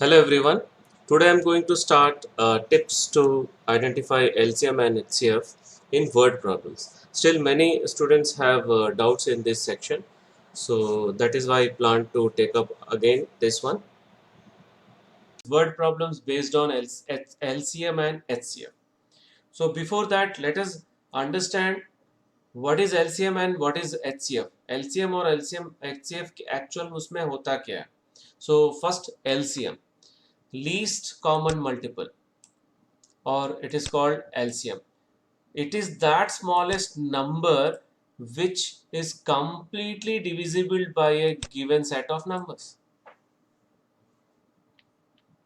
Hello everyone. Today I'm going to start tips to identify LCM and HCF in word problems. Still, many students have doubts in this section, so that is why I plan to take up again this one. Word problems based on LCM and HCF. So before that, let us understand what is LCM and what is HCF. LCM और LCM HCF actual उसमें होता क्या है? So first LCM, least common multiple, or it is called LCM. It is that smallest number which is completely divisible by a given set of numbers.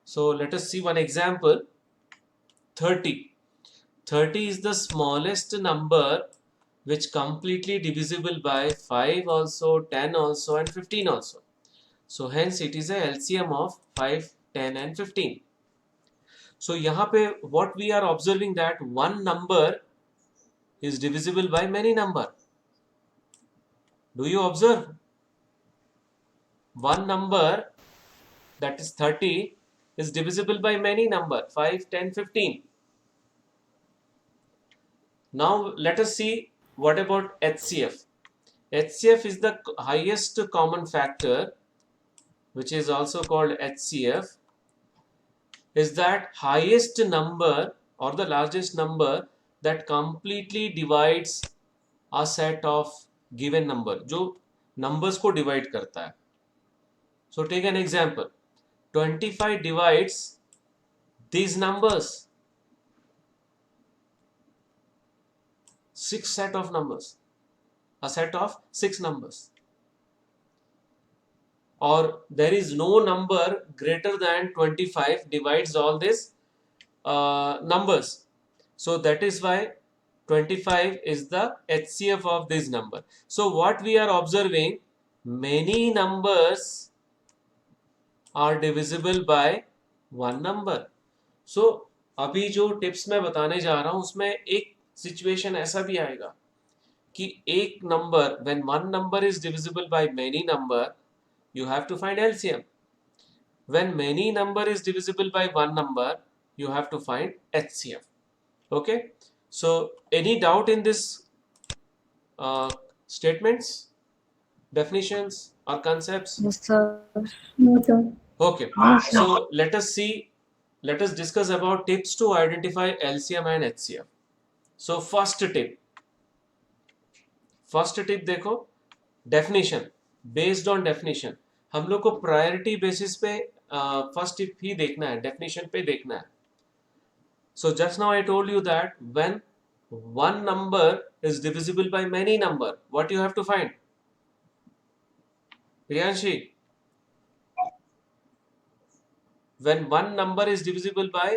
So let us see one example. 30. 30 is the smallest number which completely divisible by 5 also, 10 also and 15 also. So hence it is a LCM of 5, 10 and 15. So यहाँ पे what we are observing that one number is divisible by many number. Do you observe? One number, that is 30, is divisible by many number, 5, 10, 15. Now let us see what about HCF. HCF is the highest common factor, which is also called HCF, is that highest number or the largest number that completely divides a set of given number, जो numbers को divide करता है. So take an example. 25 divides these numbers, 6 set of numbers, a set of 6 numbers, or there is no number greater than 25 divides all these numbers. So that is why 25 is the HCF of this number. So what we are observing, many numbers are divisible by one number. So अभी जो tips मैं बताने जा रहा हूं उसमें एक situation ऐसा भी आएगा कि एक number, when one number is divisible by many number, you have to find LCM. When many number is divisible by one number, you have to find HCF. Okay, so any doubt in this statements, definitions or concepts? Yes, sir. No, sir. Okay, so let us see, let us discuss about tips to identify LCM and HCF. So first tip देखो, definition, based on definition. हम लोग को priority basis पे first tip ही देखना है, definition पे देखना है. So just now I told you that when one number is divisible by many number, what you have to find? Priyanshi, when one number is divisible by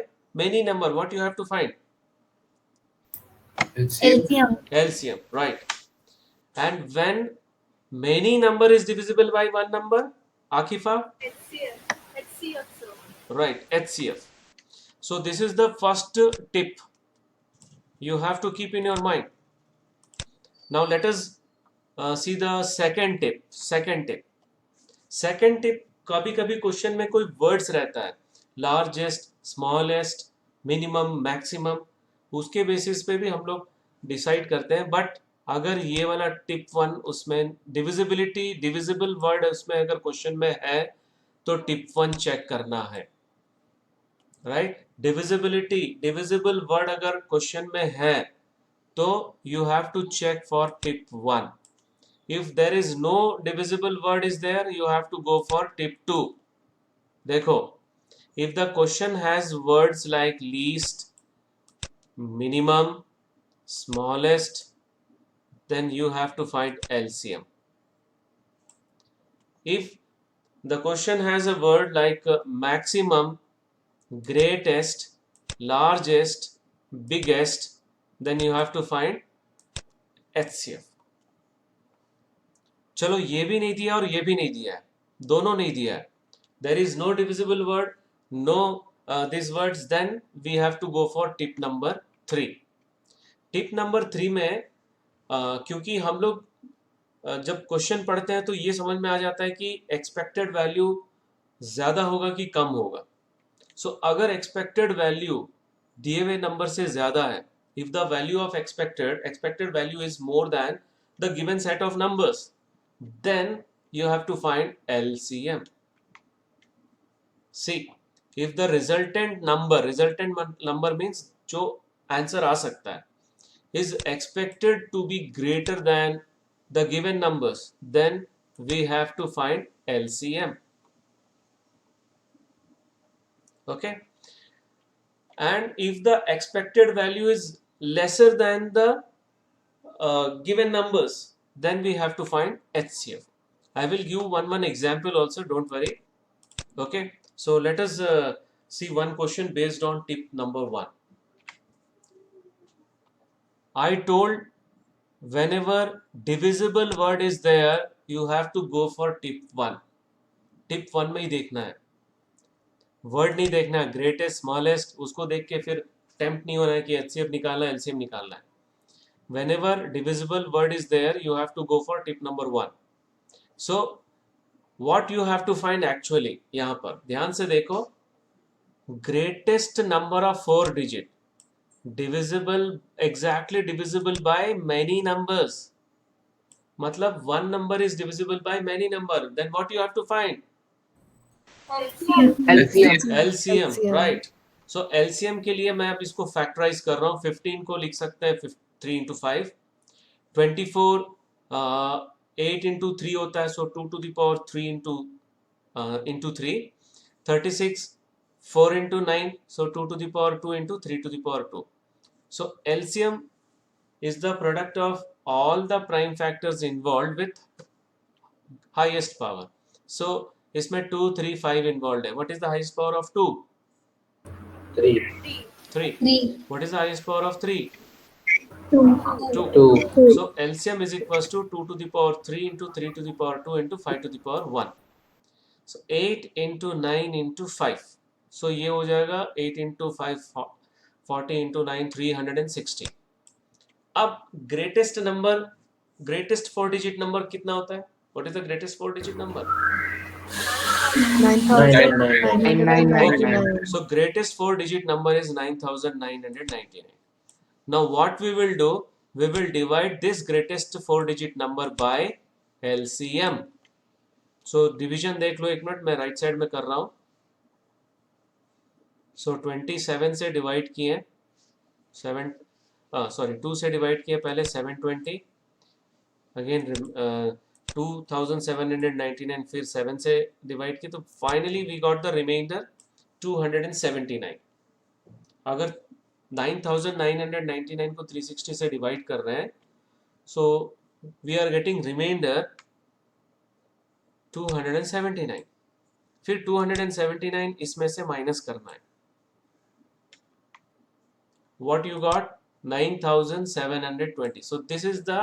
many number, what you have to find? LCM. LCM, right? And when many number is divisible by one number, Akifa? HCF. HCF, sir. Right, HCF. So this is the first tip you have to keep in your mind. Now let us see the second tip. Second tip, कभी कभी question में कोई words रहता है, largest, smallest, minimum, maximum, उसके basis पे भी हम लोग डिसाइड करते हैं. बट अगर ये वाला टिप वन, उसमें डिविजिबिलिटी, डिविजिबल वर्ड उसमें अगर क्वेश्चन में है तो टिप वन चेक करना है, राइट? डिविजिबिलिटी, डिविजिबल वर्ड अगर क्वेश्चन में है तो you have to check for tip one. If there is no divisible word is there, you have to go for tip 2. देखो, if the question has words like least, minimum, smallest, then you have to find LCM. If the question has a word like maximum, greatest, largest, biggest, then you have to find HCF. चलो, ये भी नहीं दिया और ये भी नहीं दिया है, दोनों नहीं दिया है. There is no divisible word, no these words, then we have to go for tip number 3. Tip number 3 में क्योंकि हम लोग जब क्वेश्चन पढ़ते हैं तो ये समझ में आ जाता है कि एक्सपेक्टेड वैल्यू ज्यादा होगा कि कम होगा. सो अगर एक्सपेक्टेड वैल्यू दिए हुए नंबर से ज्यादा है, if the value of expected value is more than the given set of numbers, then you have to find LCM. See, if the resultant number means जो आंसर आ सकता है, is expected to be greater than the given numbers, then we have to find LCM. Okay, and if the expected value is lesser than the given numbers, then we have to find HCF. I will give one example also, don't worry. Okay, so let us see one question based on tip number 1. I told whenever divisible word is there, you have to go for tip 1. Tip 1 में ही देखना है, word नहीं देखना है. Greatest smallest उसको देख के फिर टेम्प्ट नहीं होना है कि HCF निकालना है, LCM निकालना है. Whenever divisible word is there, you have to go for tip number 1. So what you have to find actually, यहाँ पर ध्यान से देखो, greatest number of 4 digit divisible, exactly divisible by many numbers. मतलब one number is divisible by many number, then what you have to find? LCM, right? So LCM के लिए मैं अब इसको फैक्टराइज कर रहा हूँ. 15 को लिख सकते हैं 3 into 5. 24 8 into 3 होता है, so 2 to the power 3 into 3. 36 4 into 9, so 2 to the power 2 into 3 to the power 2. So LCM is the product of all the prime factors involved with highest power. So इसमें 2 3 5 involved है. What is the highest power of 2? 3. 3. 3. What is the highest power of 3? 2. 2. 2. So LCM is equals to 2 to the power 3 into 3 to the power 2 into 5 to the power 1. So 8 into 9 into 5. So ये हो जाएगा 8 into 5 40 into 9 360. अब greatest number, greatest 4 digit number कितना होता है? What is the greatest 4 digit number? 9,999. Okay, so greatest 4 digit number is 9999. Now what we will do, we will divide this greatest 4 digit number by LCM. So division देख लो एक minute, मैं right side में कर रहा हूँ. So 27 से divide किए 2 से डिवाइड किए पहले 720, अगेन 2799, फिर 7 से डिवाइड किए, तो finally we got the remainder 279. अगर 9999 को 360 से डिवाइड कर रहे हैं, so we are getting remainder 279. फिर 279 इसमें से माइनस करना है. What you got? 9720. So this is the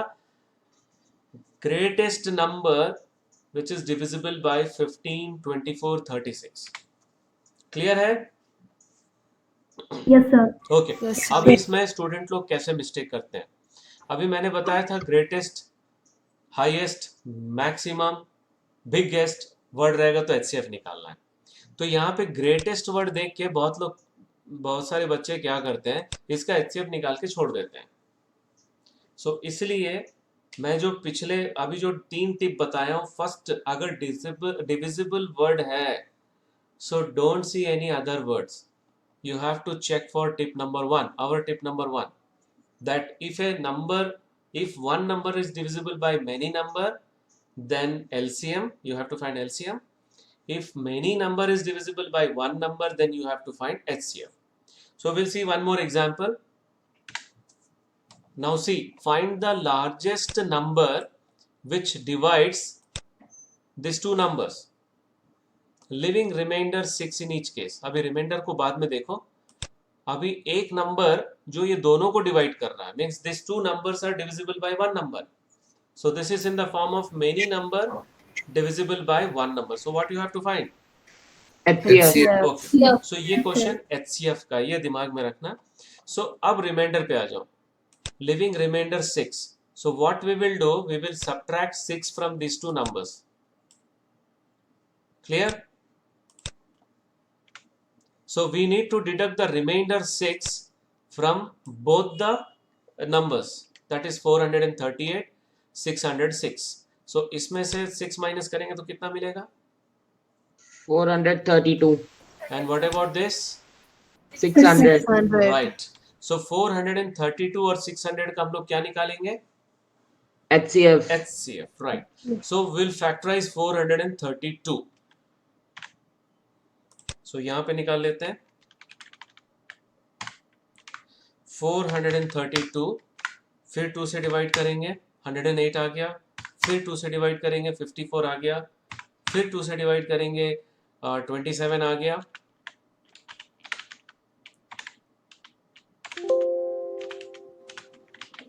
greatest number which is divisible by 15, 24, 36. Clear है? Yes, sir. Okay. अब इसमें स्टूडेंट लोग कैसे मिस्टेक करते हैं? अभी मैंने बताया था greatest, highest, maximum, biggest word रहेगा तो HCF निकालना है. तो यहाँ पे ग्रेटेस्ट वर्ड देख के बहुत सारे बच्चे क्या करते हैं, इसका HCF निकाल के छोड़ देते हैं. सो इसलिए मैं जो पिछले अभी जो 3 टिप बताया हूँ, फर्स्ट अगर डिविजिबल वर्ड है, so don't see any other words. You have to check for tip number 1, our tip number 1, that if one number is divisible by many number, then LCM, you have to find LCM. If many number is divisible by one number, then you have to find HCF. So we'll see one more example. Now see, find the largest number which divides these two numbers, leaving remainder 6 in each case. अभी remainder को बाद में देखो, अभी एक number जो ये दोनों को डिवाइड कर रहा है, means this two numbers are divisible by one number. So this is in the form of many number divisible by one number. So what you have to find? HCF. Okay, so ये question HCF का, ये दिमाग में रखना. सो अब reminder पे आ जाओ. Leaving remainder 6. So what we will do, we will subtract 6 from this two numbers. Clear? So we need to deduct the remainder 6 from both the numbers, that is 438, 606. So इसमें से 6 माइनस करेंगे तो कितना मिलेगा? 432. And what about this? 600. 600. Right. So 432 और 600 का हम लोग क्या निकालेंगे? HCF. HCF, right. So we'll factorize 432. So यहाँ पे निकाल लेते हैं 432, फिर 2 से डिवाइड करेंगे 108 आ गया, फिर 2 से डिवाइड करेंगे 54 आ गया, फिर 2 से डिवाइड करेंगे 27 आ गया,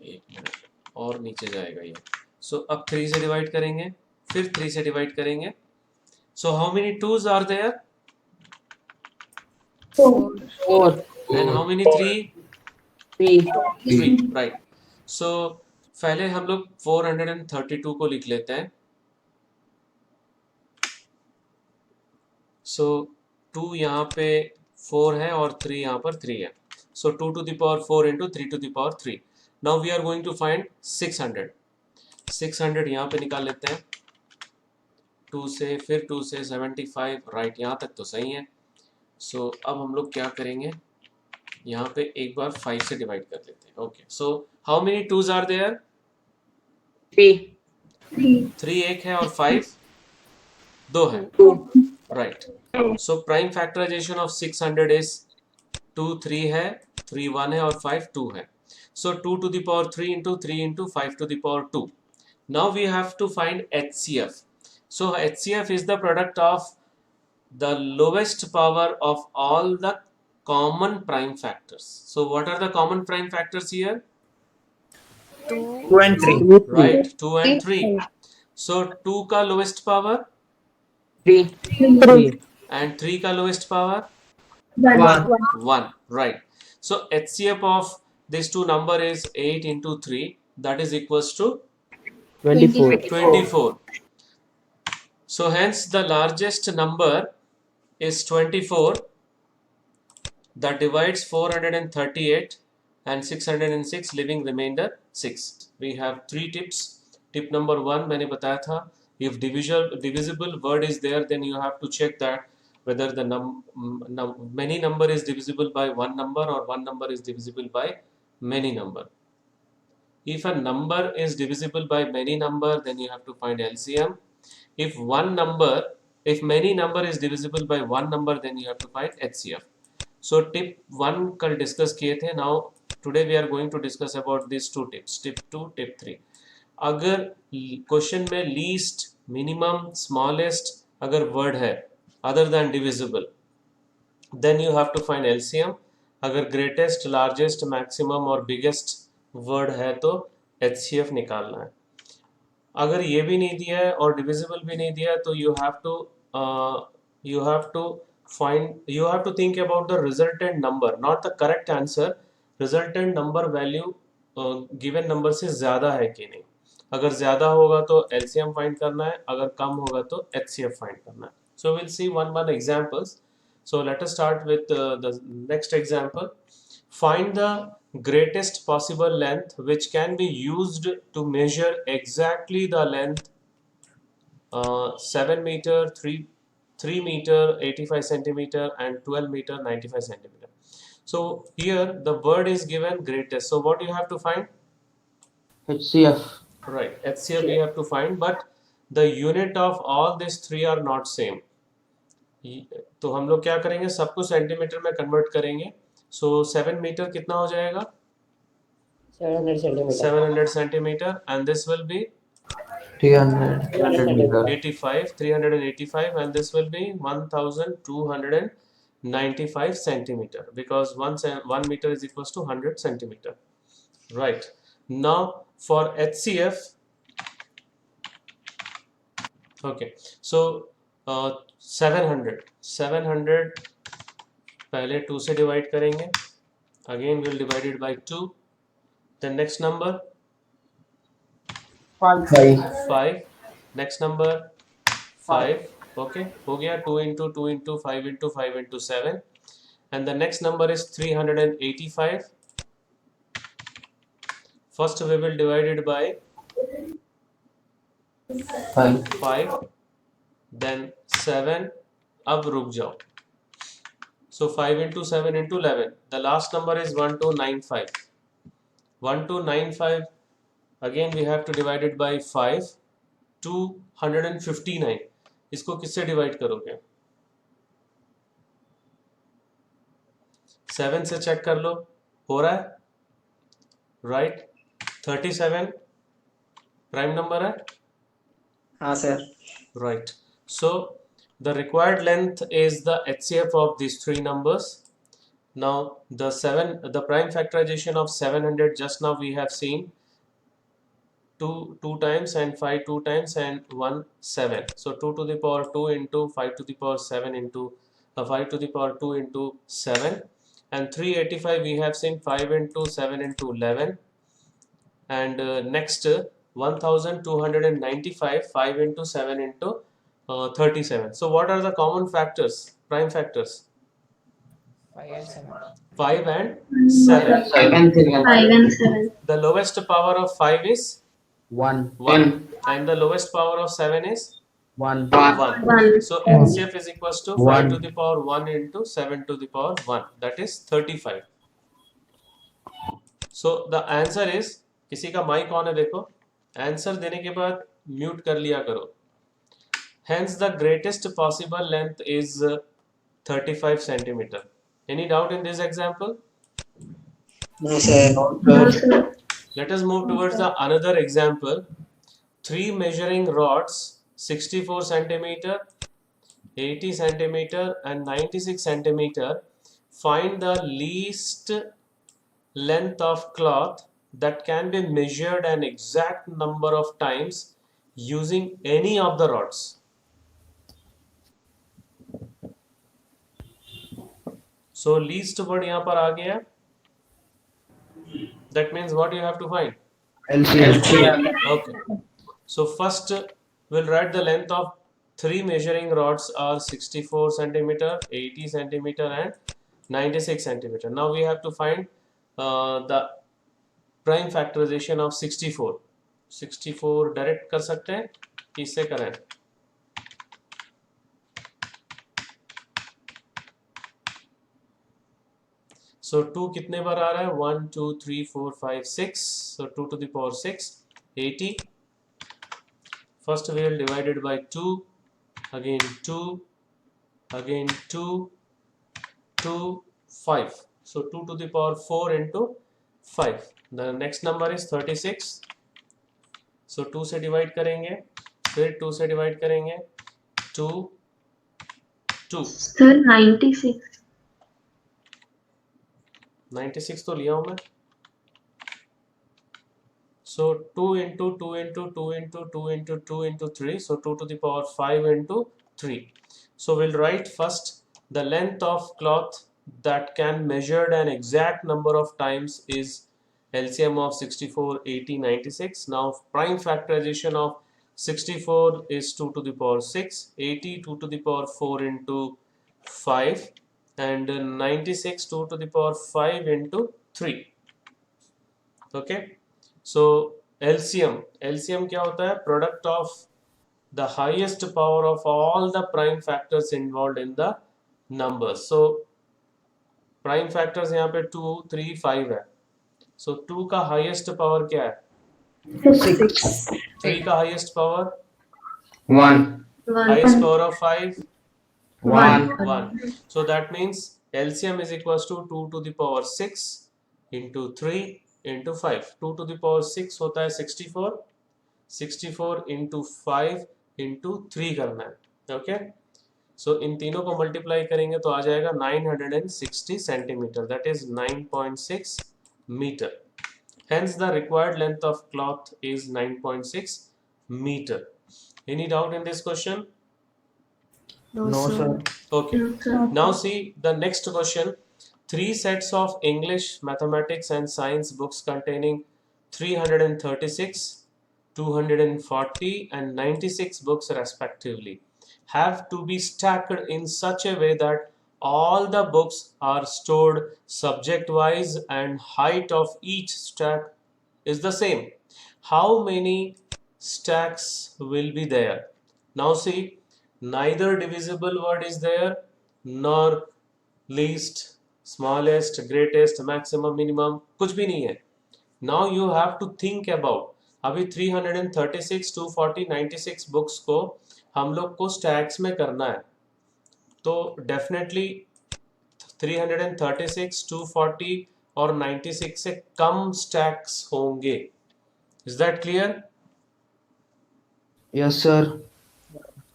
एक मिनट और नीचे जाएगा ये. सो अब 3 से डिवाइड करेंगे, फिर 3 से डिवाइड करेंगे. So how many 2s are there 4. 4. And how many 3? 3. 3, right. So पहले हम लोग 432 को लिख लेते हैं. सो 2 यहाँ पे 4 है और 3 यहाँ पर 3 है. सो 2 to the power 4 into 3 to the power 3. Now we are going to find 600. 600 यहाँ पे निकाल लेते हैं 2 से, फिर 2 से 75, राइट. यहाँ तक तो सही है. सो अब हम लोग क्या करेंगे, यहाँ पे एक बार 5 से डिवाइड कर लेते हैं. Okay. So how many 2s are there? 3. 3 एक है और 5 2 है, 2. Right. So prime factorization of 600 is 2 3 है, 3 1 है और 5 2 है. सो 2 to the power 3 into 3 into 5 to the power 2. Now we have to find HCF. So HCF is the product of the lowest power of all the common prime factors. So what are the common prime factors here? 2 and 3. Right, 2 and 3. So 2 का lowest power 3. 3. and 3 का lowest power 1. 1, right. So HCF of these two number is 8 into 3, that is equals to 24. 24. So hence the largest number is 24, that divides 438 and 606, leaving remainder 6. We have 3 tips. Tip number 1 मैंने बताया था, if divisible word is there, then you have to check that whether the many number is divisible by one number or one number is divisible by many number. If a number is divisible by many number, then you have to find LCM. If many number is divisible by one number, then you have to find HCF. So tip 1 कल discuss किए थे. Now today we are going to discuss about these 2 tips, tip 2, tip 3. अगर question में least, minimum, smallest अगर word है other than divisible, then you have to find LCM. अगर greatest, largest, maximum और biggest word है तो HCF निकालना है. अगर ये भी नहीं दिया है और डिविजिबल भी नहीं दिया है तो you have to think about the resultant number, not the correct answer. resultant number value given number से ज़्यादा है कि नहीं. अगर ज़्यादा होगा तो LCM फाइंड करना है, अगर कम होगा तो HCF फाइंड करना है. So we'll see one examples. So let us start with the next example. Find the greatest possible length which can be used to measure exactly the length 7 meter, 3 meter, 85 centimeter and 12 meter, 95 centimeter. So here the word is given greatest. So what you have to find? HCF. Right, HCF we have to find, but the unit of all these 3 are not same. तो हम लोग क्या करेंगे, सबको centimetre में convert करेंगे. सो 7 metre कितना हो जाएगा? 700 centimeter, and this will be 385, and this will be 1295 centimeter, because 1 meter is equals to 100 centimeter. Right. Now for HCF, okay, so 700 पहले 2 से डिवाइड करेंगे, again we'll divide it by 2. The next number 5. Next number 5. Okay, हो गया. 2 into 2 into 5 into 5 into 7. and the next number is 385. First we will divide it by 5, then 7. अब रुक जाओ. So 5 into 7 into 11. The last number is 1295. 1295. Again we have to divide it by 5. 259. इसको किससे divide करोगे? 7 से check कर लो, हो रहा है, राइट? 37 प्राइम नंबर है. हाँ sir. Right. So the required length is the HCF of these three numbers. Now the prime factorization of 700, just now we have seen 2 times and 5 2 times and 1 7. So 2 to the power 2 into 5 to the power 7 into 5 to the power 2 into 7, and 385 we have seen 5 into 7 into 11, and next 1295 5 into 7 into 37. So what are the common factors, prime factors? 5 and 7. 5 and 7. The lowest power of 5 is 1. 1, and the lowest power of 7 is 1. 1. So HCF is equals to 5 1. to the power 1 into 7 to the power 1, that is 35. So the answer is, किसी का mic on है देखो, answer देने के बाद mute कर लिया करो. Hence the greatest possible length is 35 centimeter. Any doubt in this example? No sir. No, sir. Let us move towards the another example. 3 measuring rods, 64 centimeter, 80 centimeter and 96 centimeter. Find the least length of cloth that can be measured an exact number of times using any of the rods. So least word यहाँ पर आ गया. That means what you have to find? LCM. Okay. So first we'll write the length of 3 measuring rods are 64 centimeter, 80 centimeter and 96 centimeter. Now we have to find the prime factorization of 64. 64 direct कर सकते हैं, किससे करें? So 2 कितने बार आ रहा है? 1 2 3 4 5 6. So 2 to the power 6, 80. First we will divide it by 2, again 2, again 2, 2, 5. So 2 to the power 4 into 5. The next number is 36. So 2 से divide करेंगे, फिर 2 से divide करेंगे, 2, 2. Sir, 96. 96 तो लिया हूँ मैं. So 2 into 2 into 2 into 2 into 2 into 3. So 2 to the power 5 into 3. So we'll write first the length of cloth that can measured an exact number of times is LCM of 64, 80, 96. Now prime factorization of 64 is 2 to the power 6, 80 2 to the power 4 into 5, and 96 2 to the power 5 into 3. Okay. So LCM क्या होता है? Product of the highest power of all the prime factors involved in the numbers. So prime factors यहाँ पे 2 3 5 है. So 2 का highest power क्या है? 6. 3 का highest power, 1. highest power of 5, 1. 1. So that means LCM is equals to 2 to the power 6 into 3 into 5. 2 to the power 6 होता है 64, 64 into 5 into 3 करना है. Okay. So इन तीनों को मल्टीप्लाई करेंगे तो आ जाएगा 960 centimetre, that is 9.6 meter. Hence the required length of cloth is 9.6 meter. Any doubt in this question? No, sir. Okay. No, sir. Now see the next question. 3 sets of English, mathematics and science books containing 336, 240 and 96 books respectively have to be stacked in such a way that all the books are stored subject wise and height of each stack is the same. How many stacks will be there? Now see, neither divisible word is there nor least, smallest, greatest, maximum, minimum, कुछ भी नहीं है. Now you have to think about, अभी 336, 240, 96 books को हम लोग को stacks में करना है, तो डेफिनेटली 336, 240 और 96 से कम स्टैक्स होंगे. Is that clear? Yes, sir.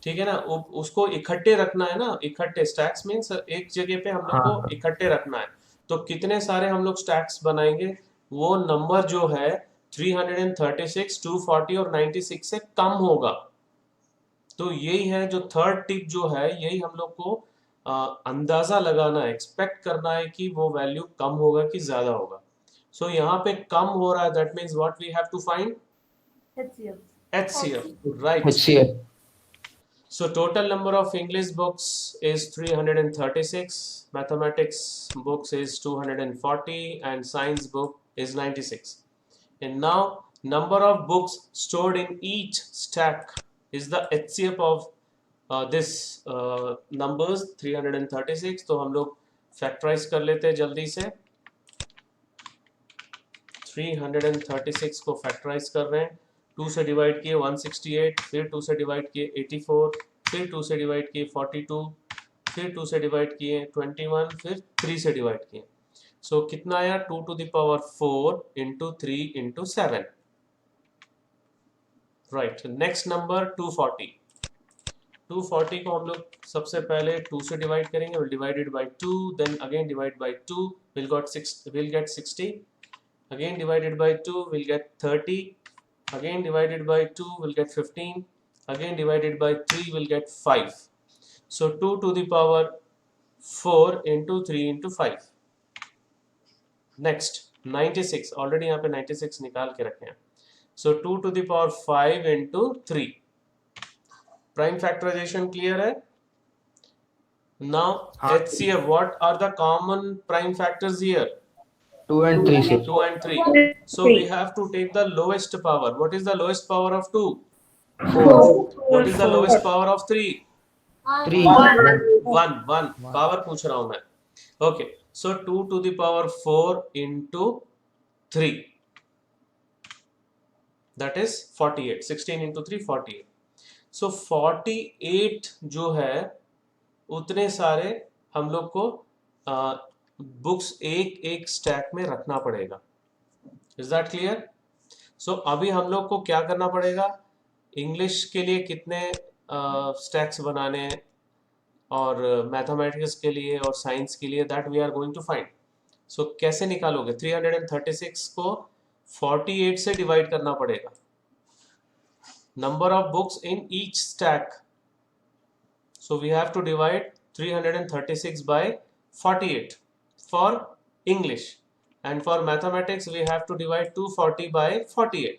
ठीक है ना. उसको इकट्ठे रखना है ना. इकट्ठे स्टैक्स मीन्स एक जगह पे हम लोग को हाँ. इकट्ठे रखना है. तो कितने सारे हम लोग स्टैक्स बनाएंगे, वो नंबर जो है 336, 240 और 96 से कम होगा. तो यही है जो थर्ड टिप जो है, यही हम लोग को अंदाजा लगाना है, एक्सपेक्ट करना है कि वो वैल्यू कम होगा कि ज्यादा होगा. सो यहाँ पे कम हो रहा है, that means what we have to find HCF, right? HCF. So total number of English books is 336, mathematics books is 240 and science book is 96. And now number of books stored in each stack is the HCF of this numbers 336. तो हम लोग factorise कर लेते हैं जल्दी से. 336 को factorise कर रहे हैं. 2 से डिवाइड किए 168, फिर 2 से डिवाइड किए 84, फिर 2 से डिवाइड किए 42, फिर 2 से डिवाइड किए 21, फिर 3 से डिवाइड किए. सो कितना आया? 2 to the power 4 into 3 into 7. Right. Next number 240. 240 को हम लोग सबसे पहले 2 से डिवाइड करेंगे. Will divided by 2, then again divide by 2, will get 60. Again divided by 2 will get 30. Again divided by 2 will get 15. Again divided by 3 will get 5. So 2 to the power 4 into 3 into 5. Next 96. Already यहाँ पे 96 निकाल के रखे हैं. So 2 to the power 5 into 3. Prime factorization clear है? Now HCF, what are the common prime factors here? 2 and 3, sir. 2 and 3. So we have to take the lowest power. What is the lowest power of 2? 4. What is the lowest power of 3? 3. 1. Power पूछ रहा हूँ मैं. Okay. So 2 to the power 4 into 3. That is 48. 16 into 3, 48. So 48 जो है, उतने सारे हम लोग को बुक्स एक एक स्टैक में रखना पड़ेगा. Is that clear? सो अभी हम लोग को क्या करना पड़ेगा, इंग्लिश के लिए कितने स्टैक्स बनाने हैं और मैथमेटिक्स के लिए और साइंस के लिए, that we are going to find. So कैसे निकालोगे? 336 को 48 से डिवाइड करना पड़ेगा. Number of books in each stack. So we have to divide 336 by 48 for English, and for mathematics we have to divide 240 by 48,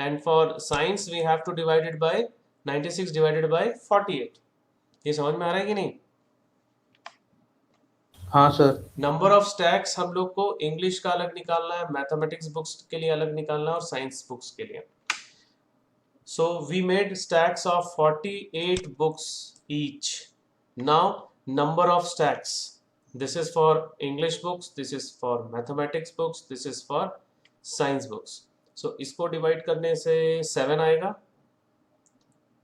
and for science we have to divide it by 96 divided by 48. ये समझ में आ रहा है कि नहीं? हाँ sir. Number of stacks हम लोग को इंग्लिश का अलग निकालना है, मैथमेटिक्स बुक्स के लिए अलग निकालना है और साइंस बुक्स के लिए. So we made stacks of 48 books each. Now number of stacks. This is for English books, this is for mathematics books, this is for science books. So इसको divide करने से 7 आएगा,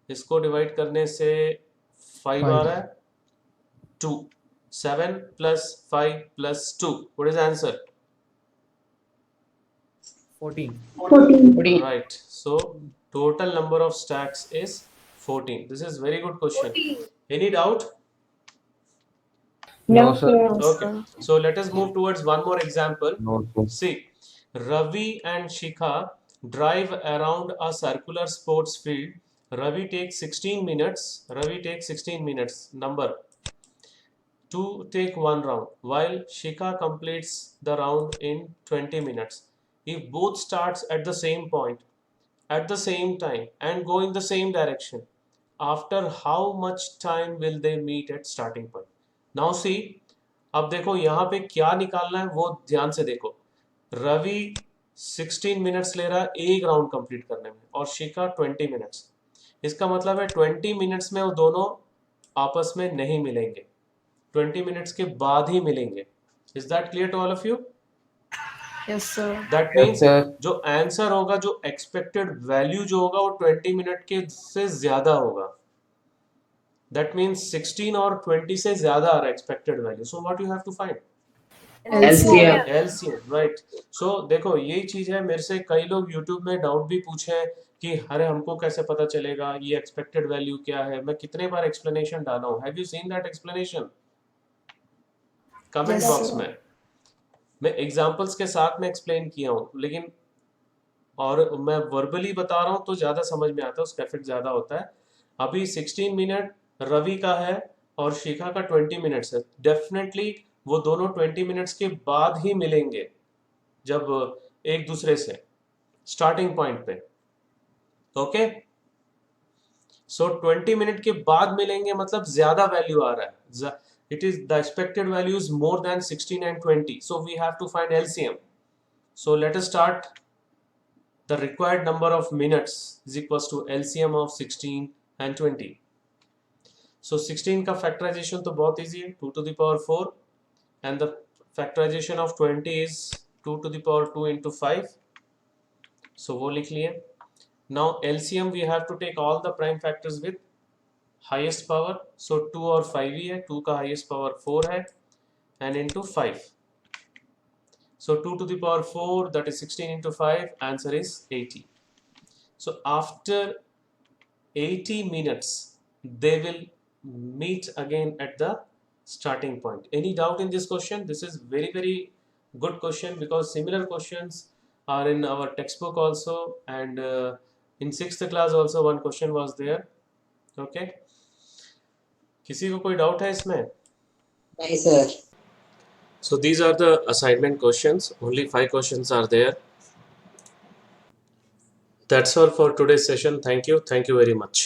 इसको डिवाइड करने से 5 आ रहा है, 2. 7 plus 5 plus 2. What is the answer? 14. 14. Right. So total number of stacks is 14. This is very good question. Any doubt? No, sir. Okay. So let us move towards one more example. No, sir. See, Ravi and Shikha drive around a circular sports field. Ravi takes 16 minutes. Ravi takes 16 minutes. Number to take one round, while Shikha completes the round in 20 minutes. If both starts at the same point, at the same time, and go in the same direction, after how much time will they meet at starting point? Now see, अब देखो यहाँ पे क्या निकालना है वो ध्यान से देखो। रवि 16 मिनट्स ले रहा है एक राउंड कंप्लीट करने में और शिखा 20 मिनट्स। इसका मतलब है 20 मिनट्स में वो दोनों आपस में नहीं मिलेंगे, 20 मिनट्स के बाद ही मिलेंगे। Is that clear to all of you? Yes, sir. That Yes, means sir. जो आंसर होगा, जो एक्सपेक्टेड वैल्यू जो होगा वो 20 मिनट के से ज्यादा होगा। दैट मीन्स 16 और 20 से ज्यादा आ रहा है expected value. So what you have to find? LCM. LCM, right. So देखो यही चीज है, मेरे से कई लोग YouTube में डाउट भी पूछे हैं कि अरे हमको कैसे पता चलेगा ये एक्सपेक्टेड वैल्यू क्या है। मैं कितने बार एक्सप्लेनेशन डाला हूँ, have you seen that explanation comment Yes, box sir. में? मैं एग्जांपल्स के साथ में एक्सप्लेन किया हूँ, लेकिन और मैं वर्बली बता रहा हूँ तो ज़्यादा समझ में आता है, उसका इफेक्ट ज़्यादा होता है। अभी 16 मिनट रवि का है और शिखा का 20 मिनट्स है। डेफिनेटली वो दोनों 20 मिनट्स के बाद ही मिलेंगे, जब एक दूसरे से स्टार्टिंग पॉइंट पे। ओके, सो 20 मिनट के बाद मिलेंगे मतलब ज़्यादा वैल्यू आ रहा है। It is the expected value is more than 16 and 20, so we have to find LCM. So let us start. The required number of minutes is equals to LCM of 16 and 20. So 16 का factorization तो बहुत easy है, 2 to the power 4, and the factorization of 20 is 2 to the power 2 into 5. So वो लिख लिए। Now LCM we have to take all the prime factors with highest power. So 2 और 5 ही है, 2 का highest power 4 है, and into 5. So 2 to the power 4, that is 16 into 5, answer is 80. So after 80 minutes, they will meet again at the starting point. Any doubt in this question? This is very, very good question because similar questions are in our textbook also, and in 6th class also one question was there. Okay. किसी को कोई doubt है इसमें? नहीं sir. So these are the assignment questions. Only 5 questions are there. That's all for today's session. Thank you. Thank you very much.